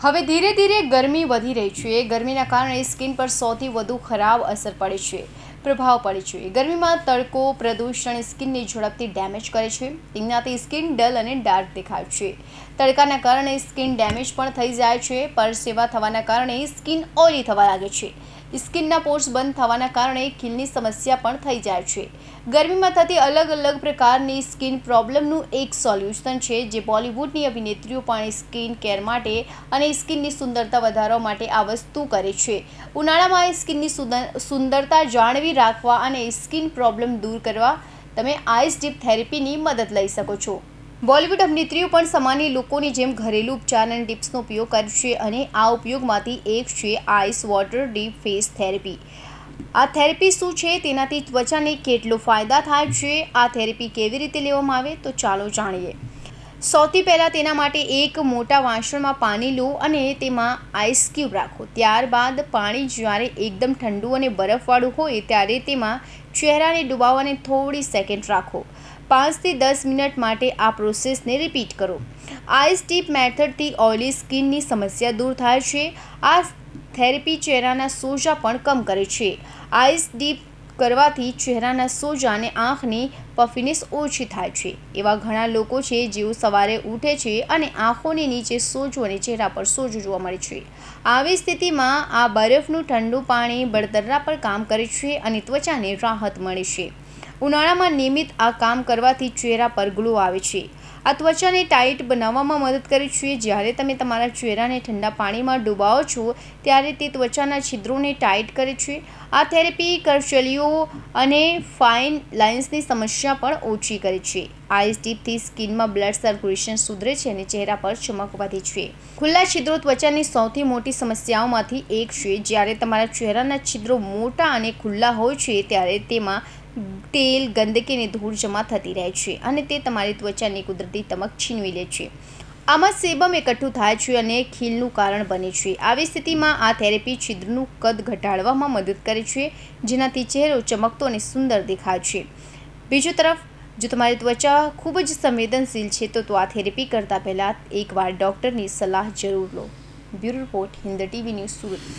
હવે ધીરે ધીરે ગરમી વધી રહી છે। ગરમીના કારણે સ્કિન પર સૌથી વધુ ખરાબ અસર પડે છે, પ્રભાવ પડે છે। ગરમીમાં તડકો, પ્રદૂષણ સ્કિનને ઝડપથી ડેમેજ કરે છે। તેનાથી સ્કિન ડલ અને ડાર્ક દેખાય છે। તડકાના કારણે સ્કિન ડેમેજ પણ થઈ જાય છે। પરસેવા થવાના કારણે સ્કિન ઓઇલી થવા લાગે છે। સ્કિનના પોર્સ બંધ થવાના કારણે ખીલની સમસ્યા પણ થઈ જાય છે। ગરમીમાં થતી અલગ અલગ પ્રકારની સ્કિન પ્રોબ્લેમનું એક સોલ્યુશન છે, જે બોલિવૂડની અભિનેત્રીઓ પણ સ્કિન કેર માટે અને સ્કિનની સુંદરતા વધારવા માટે આ વસ્તુ કરે છે। ઉનાળામાં સ્કિનની સુંદરતા જાળવી રાખવા અને સ્કિન પ્રોબ્લેમ દૂર કરવા તમે આઈસ ડીપ થેરેપીની મદદ લઈ શકો છો। બોલિવૂડ અભિનેત્રીઓ પણ સામાન્ય લોકોની જેમ ઘરેલું ઉપચાર અને ટિપ્સનો ઉપયોગ કરે છે, અને આ ઉપયોગમાંથી એક છે ice water dip face therapy. આ થેરેપી શું છે, તેનાથી ત્વચાને કેટલો ફાયદા થાય છે, આ થેરેપી કેવી રીતે લેવામાં આવે, તો ચાલો જાણીએ। સૌથી પહેલાં તેના માટે એક મોટા વાસણમાં પાણી લો અને તેમાં આઈસ ક્યુબ રાખો। ત્યારબાદ પાણી જ્યારે એકદમ ઠંડુ અને બરફવાળું હોય ત્યારે તેમાં ચહેરાને ડુબાવો અને થોડી સેકન્ડ રાખો। 5 થી 10 મિનિટ માટે આ પ્રોસેસને રિપીટ કરો। આઈસ ડીપ મેથડથી ઓઇલી સ્કિનની સમસ્યા દૂર થાય છે। આ થેરેપી ચહેરાના સોજા પણ કમ કરે છે। આઈસ ડીપ કરવાથી ચહેરાના સોજા અને આંખની પફીનેસ ઓછી થાય છે। એવા ઘણા લોકો છે જેઓ સવારે ઉઠે છે અને આંખોની નીચે સોજો અને ચહેરા પર સોજો જોવા મળે છે। આવી સ્થિતિમાં આ બરફનું ઠંડુ પાણી બળતરા પર કામ કરે છે અને ત્વચાને રાહત મળે છે। ઉનાળામાં નિયમિત આ કામ કરવાથી ચહેરા પર ગ્લો આવે છે। આ ત્વચાને ટાઇટ બનાવવામાં મદદ કરે છે। જ્યારે તમે તમારા ચહેરાને ઠંડા પાણીમાં ડુબાવો છો ત્યારે તે ત્વચાના છિદ્રોને ટાઇટ કરે છે। આ થેરેપી કરચલીઓ અને ફાઇન લાઇન્સની સમસ્યા પણ ઓછી કરે છે। આઈસ ડીપથી સ્કિનમાં બ્લડ સર્ક્યુલેશન સુધરે છે અને ચહેરા પર ચમક વધે છે। ખુલ્લા છિદ્રો ત્વચાની સૌથી મોટી સમસ્યાઓમાંથી એક છે। જ્યારે તમારા ચહેરાના છિદ્રો મોટા અને ખુલ્લા હોય છે ત્યારે તેમાં તેલ, ગંદકી અને ધૂળ જમા થતી રહે છે અને તે તમારી ત્વચાની કુદરતી ચમક છીનવી લે છે। આમાં સેબમ એકઠું થાય છે અને ખીલનું કારણ બને છે। આવી સ્થિતિમાં આ થેરેપી છિદ્રનું કદ ઘટાડવામાં મદદ કરે છે, જેનાથી ચહેરો ચમકતો અને સુંદર દેખાય છે। બીજી તરફ, જો તમારી ત્વચા ખૂબ જ સંવેદનશીલ છે તો આ થેરેપી કરતાં પહેલાં એકવાર ડૉક્ટરની સલાહ જરૂર લો। Bureau report, Hind TV news, Surat.